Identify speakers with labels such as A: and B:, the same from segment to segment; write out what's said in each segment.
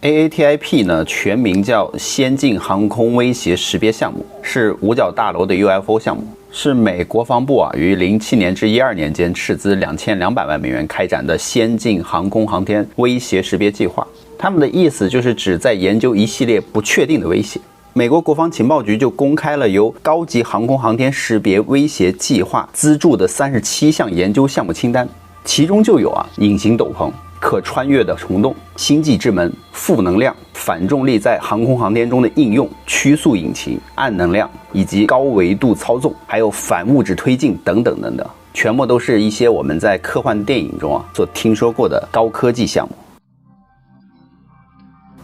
A: AATIP 呢，全名叫先进航空威胁识别项目，是五角大楼的 UFO 项目，是美国防部于07年至12年间斥资2200万美元开展的先进航空航天威胁识别计划。他们的意思就是指在研究一系列不确定的威胁。美国国防情报局就公开了由高级航空航天识别威胁计划资助的37项研究项目清单，其中就有隐形斗篷、可穿越的虫洞、星际之门、负能量、反重力在航空航天中的应用、曲速引擎、暗能量以及高维度操纵，还有反物质推进等等等等，全部都是一些我们在科幻电影中所听说过的高科技项目。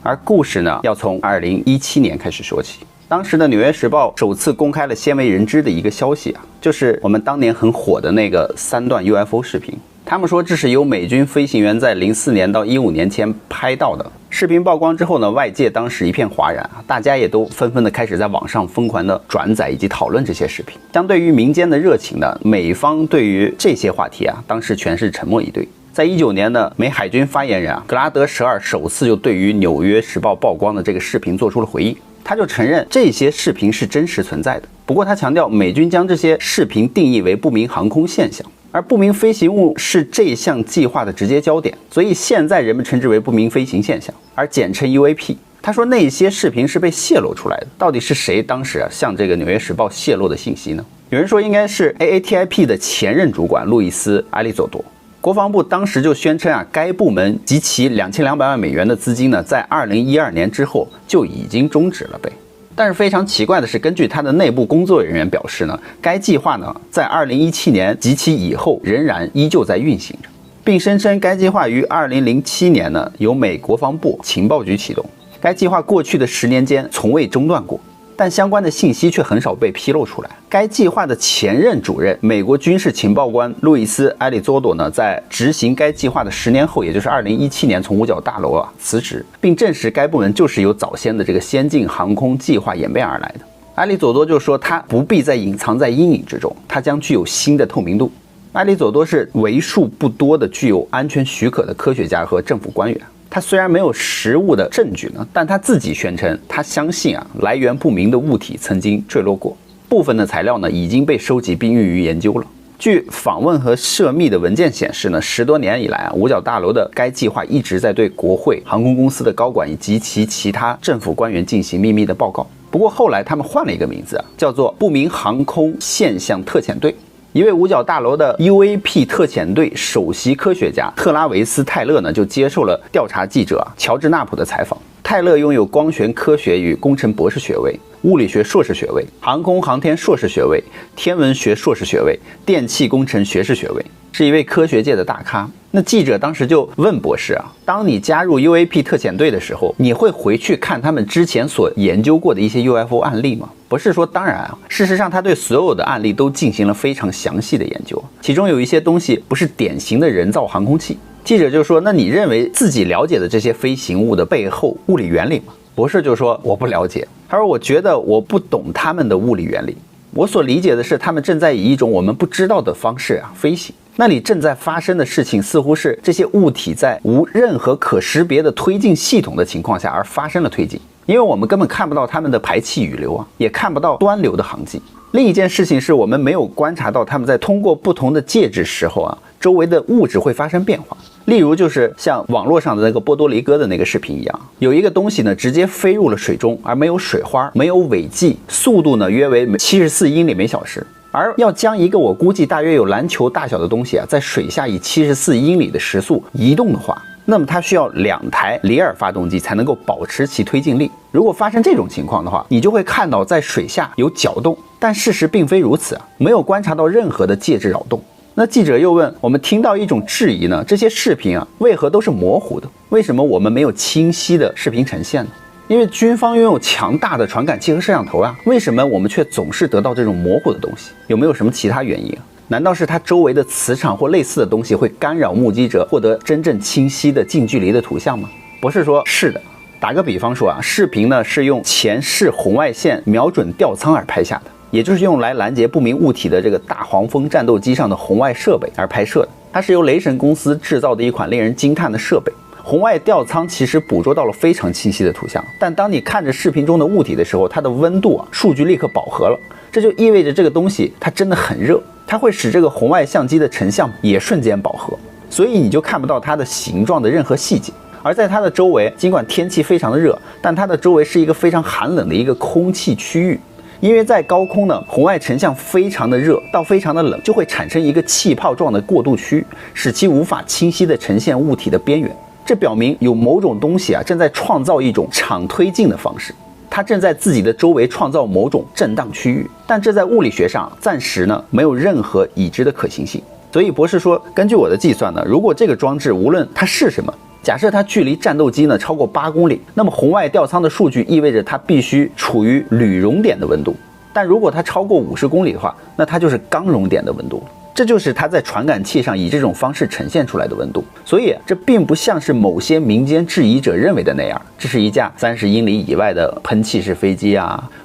A: 而故事呢，要从2017年开始说起。当时的《纽约时报》首次公开了鲜为人知的一个消息就是我们当年很火的那个3段 UFO 视频。他们说这是由美军飞行员在04年到15年前拍到的。视频曝光之后呢，外界当时一片哗然，大家也都纷纷的开始在网上疯狂的转载以及讨论这些视频。相对于民间的热情呢，美方对于这些话题当时全是沉默以对。在19年呢，美海军发言人格拉德12首次就对于《纽约时报》曝光的这个视频做出了回应。他就承认这些视频是真实存在的，不过他强调美军将这些视频定义为不明航空现象，而不明飞行物是这项计划的直接焦点，所以现在人们称之为不明飞行现象，而简称 UAP。他说那些视频是被泄露出来的，到底是谁当时向这个《纽约时报》泄露的信息呢？有人说应该是 AATIP 的前任主管路易斯·埃利佐多。国防部当时就宣称该部门及其2200万美元的资金呢，在2012年之后就已经终止了呗。但是非常奇怪的是，根据他的内部工作人员表示呢，该计划呢在2017年及其以后仍然依旧在运行着，并声称该计划于2007年呢由美国防部情报局启动，该计划过去的10年间从未中断过。但相关的信息却很少被披露出来。该计划的前任主任美国军事情报官路易斯·埃利佐多呢，在执行该计划的10年后，也就是2017年从五角大楼辞职，并证实该部门就是由早先的这个先进航空计划演变而来的。埃利佐多就说他不必再隐藏在阴影之中，他将具有新的透明度。埃利佐多是为数不多的具有安全许可的科学家和政府官员。他虽然没有实物的证据呢，但他自己宣称他相信来源不明的物体曾经坠落过，部分的材料呢已经被收集并用于研究了。据访问和涉密的文件显示呢，10多年以来五角大楼的该计划一直在对国会、航空公司的高管以及其他政府官员进行秘密的报告。不过后来他们换了一个名字叫做不明航空现象特遣队。一位五角大楼的 UAP 特遣队首席科学家特拉维斯·泰勒呢，就接受了调查记者乔治·纳普的采访。泰勒拥有光学科学与工程博士学位、物理学硕士学位、航空航天硕士学位、天文学硕士学位、电气工程学士学位，是一位科学界的大咖。那记者当时就问博士当你加入 UAP 特遣队的时候，你会回去看他们之前所研究过的一些 UFO 案例吗？博士说当然事实上他对所有的案例都进行了非常详细的研究，其中有一些东西不是典型的人造航空器。记者就说那你认为自己了解的这些飞行物的背后物理原理吗？博士就说我不了解，他说我觉得我不懂他们的物理原理，我所理解的是他们正在以一种我们不知道的方式飞行，那里正在发生的事情似乎是这些物体在无任何可识别的推进系统的情况下而发生了推进，因为我们根本看不到它们的排气雨流也看不到端流的航迹。另一件事情是我们没有观察到他们在通过不同的介质时候周围的物质会发生变化。例如就是像网络上的那个波多黎各的那个视频一样，有一个东西呢直接飞入了水中，而没有水花，没有尾迹，速度呢约为74英里每小时。而要将一个我估计大约有篮球大小的东西在水下以74英里的时速移动的话，那么它需要2台里尔发动机才能够保持其推进力。如果发生这种情况的话，你就会看到在水下有搅动，但事实并非如此没有观察到任何的介质扰动。那记者又问，我们听到一种质疑呢，这些视频为何都是模糊的？为什么我们没有清晰的视频呈现呢？因为军方拥有强大的传感器和摄像头为什么我们却总是得到这种模糊的东西？有没有什么其他原因难道是它周围的磁场或类似的东西会干扰目击者获得真正清晰的近距离的图像吗？博士说是的。打个比方说视频呢是用前视红外线瞄准吊舱而拍下的，也就是用来拦截不明物体的这个大黄蜂战斗机上的红外设备而拍摄的。它是由雷神公司制造的一款令人惊叹的设备。红外吊舱其实捕捉到了非常清晰的图像，但当你看着视频中的物体的时候，它的温度数据立刻饱和了，这就意味着这个东西它真的很热，它会使这个红外相机的成像也瞬间饱和，所以你就看不到它的形状的任何细节。而在它的周围，尽管天气非常的热，但它的周围是一个非常寒冷的一个空气区域。因为在高空呢，红外成像非常的热到非常的冷，就会产生一个气泡状的过渡区，使其无法清晰的呈现物体的边缘。这表明有某种东西正在创造一种场推进的方式，它正在自己的周围创造某种震荡区域，但这在物理学上暂时呢没有任何已知的可行性。所以博士说，根据我的计算呢，如果这个装置无论它是什么，假设它距离战斗机呢超过8公里，那么红外吊舱的数据意味着它必须处于铝熔点的温度，但如果它超过50公里的话，那它就是钢熔点的温度。这就是它在传感器上以这种方式呈现出来的温度。所以这并不像是某些民间质疑者认为的那样，这是一架30英里以外的喷气式飞机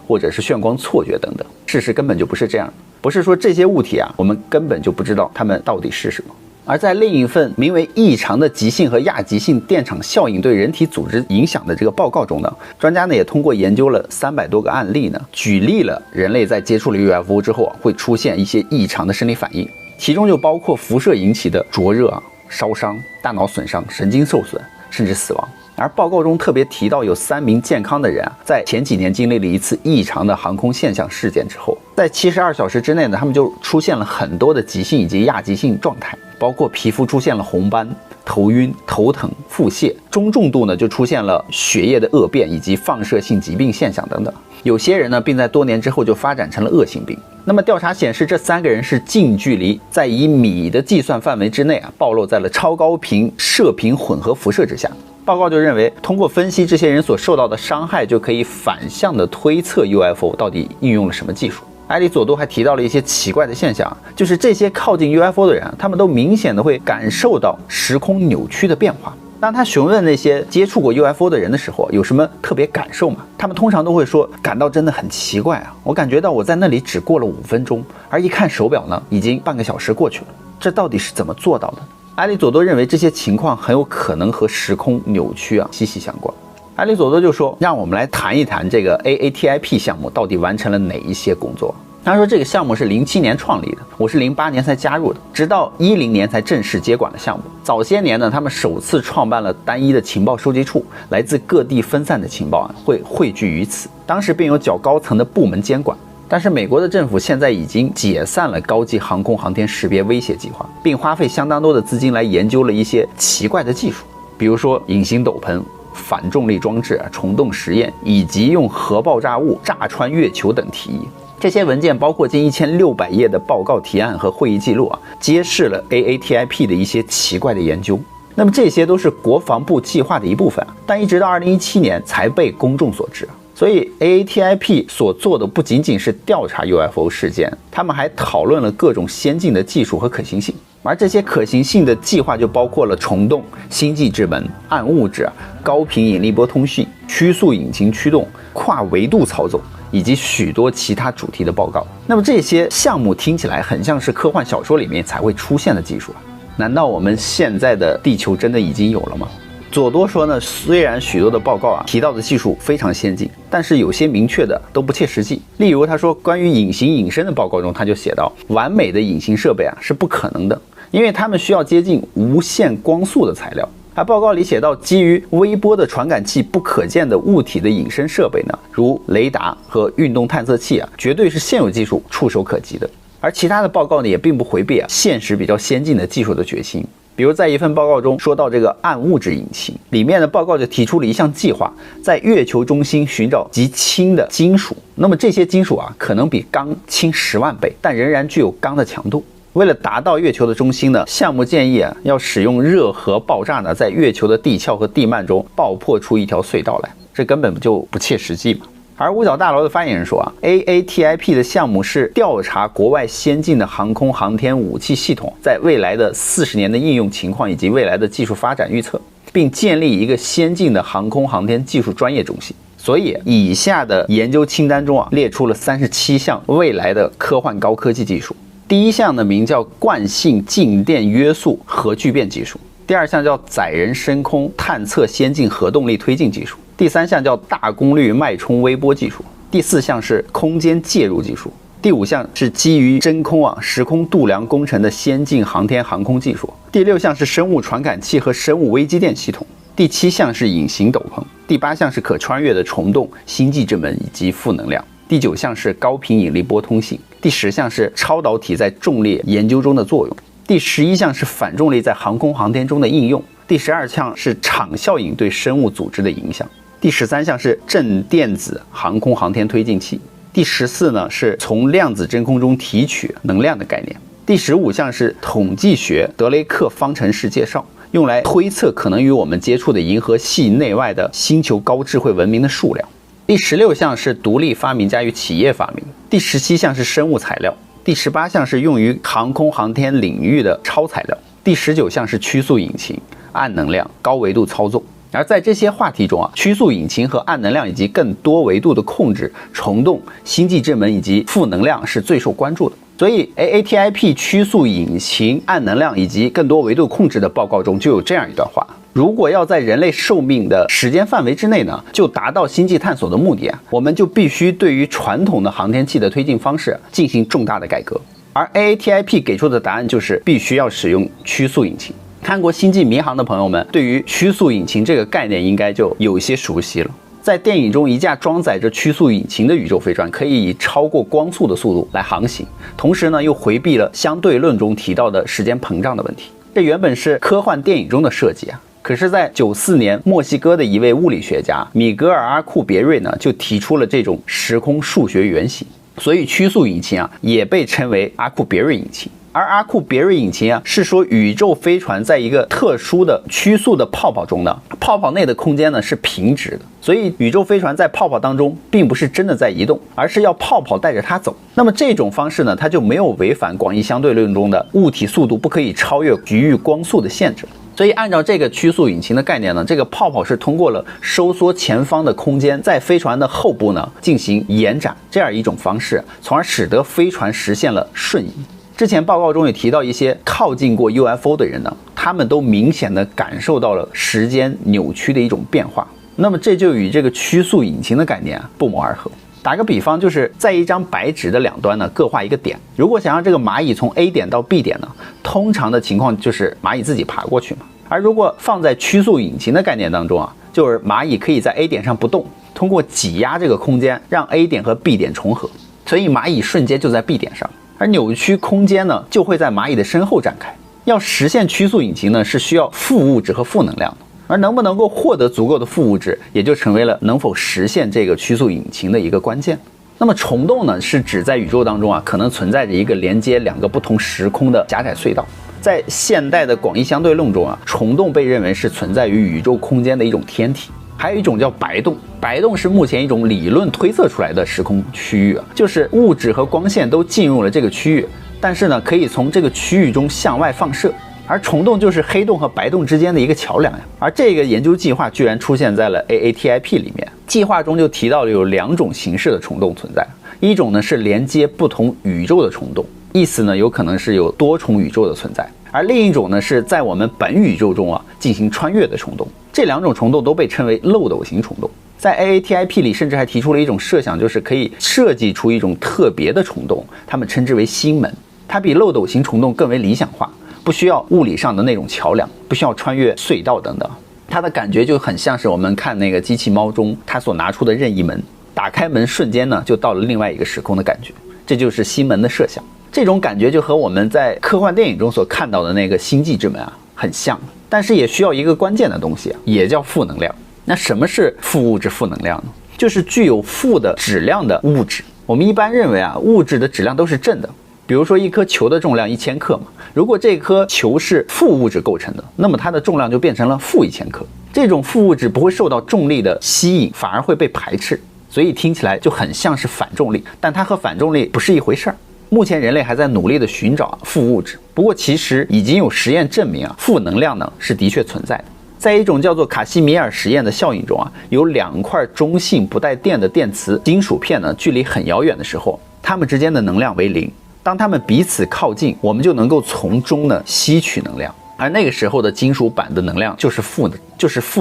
A: 或者是眩光错觉等等。事实根本就不是这样。不是说这些物体我们根本就不知道它们到底是什么。而在另一份名为《异常的极性和亚极性电场效应对人体组织影响》的这个报告中呢，专家呢也通过研究了300多个案例呢，举例了人类在接触了 UFO 之后会出现一些异常的生理反应，其中就包括辐射引起的灼热烧伤、大脑损伤、神经受损，甚至死亡。而报告中特别提到，有3名健康的人在前几年经历了一次异常的航空现象事件之后，在72小时之内呢，他们就出现了很多的急性以及亚急性状态，包括皮肤出现了红斑、头晕、头疼、腹泻，中重度呢就出现了血液的恶变以及放射性疾病现象等等。有些人呢，并在多年之后就发展成了恶性病。那么调查显示，这3个人是近距离在以米的计算范围之内暴露在了超高频射频混合辐射之下。报告就认为，通过分析这些人所受到的伤害，就可以反向的推测 UFO 到底应用了什么技术。埃里佐多还提到了一些奇怪的现象，就是这些靠近 UFO 的人他们都明显的会感受到时空扭曲的变化。当他询问那些接触过 UFO 的人的时候，有什么特别感受吗？他们通常都会说，感到真的很奇怪我感觉到我在那里只过了5分钟，而一看手表呢，已经半个小时过去了。这到底是怎么做到的？埃里佐多认为这些情况很有可能和时空扭曲息息相关。埃里佐多就说，让我们来谈一谈这个 AATIP 项目到底完成了哪一些工作。他说这个项目是07年创立的，我是08年才加入的，直到10年才正式接管了项目。早些年呢，他们首次创办了单一的情报收集处，来自各地分散的情报会汇聚于此，当时并有较高层的部门监管。但是美国的政府现在已经解散了高级航空航天识别威胁计划，并花费相当多的资金来研究了一些奇怪的技术，比如说隐形斗篷、反重力装置、虫洞实验，以及用核爆炸物炸穿月球等提议。这些文件包括近1600页的报告提案和会议记录揭示了 AATIP 的一些奇怪的研究。那么这些都是国防部计划的一部分但一直到2017年才被公众所知。所以 AATIP 所做的不仅仅是调查 UFO 事件，他们还讨论了各种先进的技术和可行性。而这些可行性的计划就包括了虫洞、星际之门、暗物质、高频引力波通讯、曲速引擎驱动、跨维度操纵，以及许多其他主题的报告。那么这些项目听起来很像是科幻小说里面才会出现的技术难道我们现在的地球真的已经有了吗？佐多说呢，虽然许多的报告提到的技术非常先进，但是有些明确的都不切实际。例如他说关于隐形隐身的报告中，他就写到，完美的隐形设备是不可能的，因为它们需要接近无线光速的材料。而报告里写到，基于微波的传感器不可见的物体的隐身设备呢，如雷达和运动探测器绝对是现有技术触手可及的。而其他的报告呢，也并不回避现实比较先进的技术的决心。比如在一份报告中说到这个暗物质引擎，里面的报告就提出了一项计划，在月球中心寻找极轻的金属。那么这些金属可能比钢轻10万倍，但仍然具有钢的强度。为了达到月球的中心呢，项目建议要使用热核爆炸呢，在月球的地壳和地幔中爆破出一条隧道来，这根本就不切实际嘛。而五角大楼的发言人说AATIP 的项目是调查国外先进的航空航天武器系统在未来的40年的应用情况以及未来的技术发展预测，并建立一个先进的航空航天技术专业中心。所以以下的研究清单中列出了37项未来的科幻高科技技术。第一项呢名叫惯性静电约束核聚变技术，第2项叫载人升空探测先进核动力推进技术，第3项叫大功率脉冲微波技术，第4项是空间介入技术，第5项是基于真空时空度量工程的先进航天航空技术，第6项是生物传感器和生物微机电系统，第7项是隐形斗篷，第8项是可穿越的虫洞、星际之门以及负能量，第9项是高频引力波通信，第10项是超导体在重力研究中的作用，第11项是反重力在航空航天中的应用，第12项是场效应对生物组织的影响，第13项是正电子航空航天推进器，第14呢是从量子真空中提取能量的概念，第15项是统计学德雷克方程式介绍，用来推测可能与我们接触的银河系内外的星球高智慧文明的数量，第16项是独立发明家与企业发明，第17项是生物材料，第18项是用于航空航天领域的超材料，第19项是曲速引擎、暗能量、高维度操纵。而在这些话题中曲速引擎和暗能量以及更多维度的控制、虫洞、星际之门以及负能量是最受关注的。所以 AATIP 曲速引擎、暗能量以及更多维度控制的报告中就有这样一段话：如果要在人类寿命的时间范围之内呢，就达到星际探索的目的我们就必须对于传统的航天器的推进方式进行重大的改革。而 AATIP 给出的答案就是必须要使用曲速引擎。看过《星际迷航》的朋友们，对于曲速引擎这个概念应该就有些熟悉了。在电影中，一架装载着曲速引擎的宇宙飞船可以以超过光速的速度来航行，同时呢又回避了相对论中提到的时间膨胀的问题。这原本是科幻电影中的设计可是在94年，墨西哥的一位物理学家米格尔·阿库别瑞呢就提出了这种时空数学原型，所以曲速引擎也被称为阿库别瑞引擎。而阿库别瑞引擎是说宇宙飞船在一个特殊的曲速的泡泡中呢，泡泡内的空间呢是平直的，所以宇宙飞船在泡泡当中并不是真的在移动，而是要泡泡带着它走。那么这种方式呢，它就没有违反广义相对论中的物体速度不可以超越局域光速的限制。所以按照这个曲速引擎的概念呢，这个泡泡是通过了收缩前方的空间，在飞船的后部呢进行延展这样一种方式，从而使得飞船实现了瞬移。之前报告中也提到一些靠近过 UFO 的人呢，他们都明显的感受到了时间扭曲的一种变化。那么这就与这个曲速引擎的概念不谋而合。打个比方，就是在一张白纸的两端呢各画一个点，如果想让这个蚂蚁从 A 点到 B 点呢，通常的情况就是蚂蚁自己爬过去嘛。而如果放在曲速引擎的概念当中就是蚂蚁可以在 A 点上不动，通过挤压这个空间让 A 点和 B 点重合，所以蚂蚁瞬间就在 B 点上。而扭曲空间呢，就会在蚂蚁的身后展开。要实现曲速引擎呢，是需要负物质和负能量的，而能不能够获得足够的负物质，也就成为了能否实现这个曲速引擎的一个关键。那么虫洞呢，是指在宇宙当中可能存在着一个连接两个不同时空的狭窄隧道。在现代的广义相对论中虫洞被认为是存在于宇宙空间的一种天体。还有一种叫白洞，白洞是目前一种理论推测出来的时空区域就是物质和光线都进入了这个区域，但是呢可以从这个区域中向外放射，而虫洞就是黑洞和白洞之间的一个桥梁而这个研究计划居然出现在了 AATIP 里面。计划中就提到了有2种形式的虫洞存在，一种呢是连接不同宇宙的虫洞，意思呢有可能是有多重宇宙的存在，而另一种呢是在我们本宇宙中进行穿越的虫洞。这2种虫洞都被称为漏斗型虫洞。在 AATIP 里甚至还提出了一种设想，就是可以设计出一种特别的虫洞，他们称之为星门。它比漏斗型虫洞更为理想化，不需要物理上的那种桥梁，不需要穿越隧道等等。它的感觉就很像是我们看那个机器猫中它所拿出的任意门，打开门瞬间呢就到了另外一个时空的感觉，这就是星门的设想。这种感觉就和我们在科幻电影中所看到的那个星际之门很像，但是也需要一个关键的东西也叫负能量。那什么是负物质负能量呢？就是具有负的质量的物质。我们一般认为物质的质量都是正的，比如说一颗球的重量1000克嘛，如果这颗球是负物质构成的，那么它的重量就变成了负1000克。这种负物质不会受到重力的吸引，反而会被排斥，所以听起来就很像是反重力，但它和反重力不是一回事儿。目前人类还在努力的寻找负物质，不过其实已经有实验证明负能量呢是的确存在的。在一种叫做卡西米尔实验的效应中有2块中性不带电的电磁金属片呢距离很遥远的时候，它们之间的能量为0。当它们彼此靠近，我们就能够从中呢吸取能量。而那个时候的金属板的能量就是负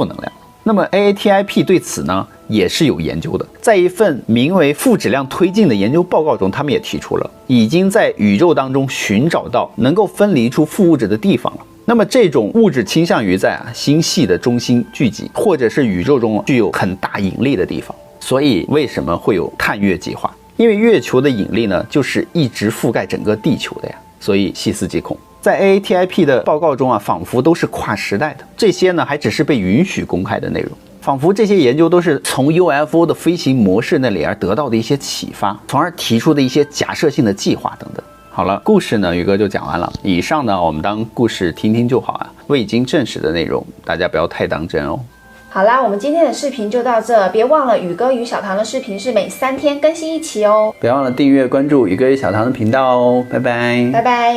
A: 能量。那么 AATIP 对此呢也是有研究的，在一份名为负质量推进的研究报告中，他们也提出了已经在宇宙当中寻找到能够分离出负物质的地方了。那么这种物质倾向于在星系的中心聚集，或者是宇宙中具有很大引力的地方。所以为什么会有探月计划？因为月球的引力呢就是一直覆盖整个地球的呀，所以细思极恐。在 AATIP 的报告中仿佛都是跨时代的，这些呢还只是被允许公开的内容，仿佛这些研究都是从 UFO 的飞行模式那里而得到的一些启发，从而提出的一些假设性的计划等等。好了，故事呢宇哥就讲完了，以上呢我们当故事听听就好啊，未经证实的内容大家不要太当真哦。
B: 好啦，我们今天的视频就到这，别忘了宇哥与小唐的视频是每3天更新一期哦，
A: 别忘了订阅关注宇哥与小唐的频道哦，拜拜，
B: 拜拜。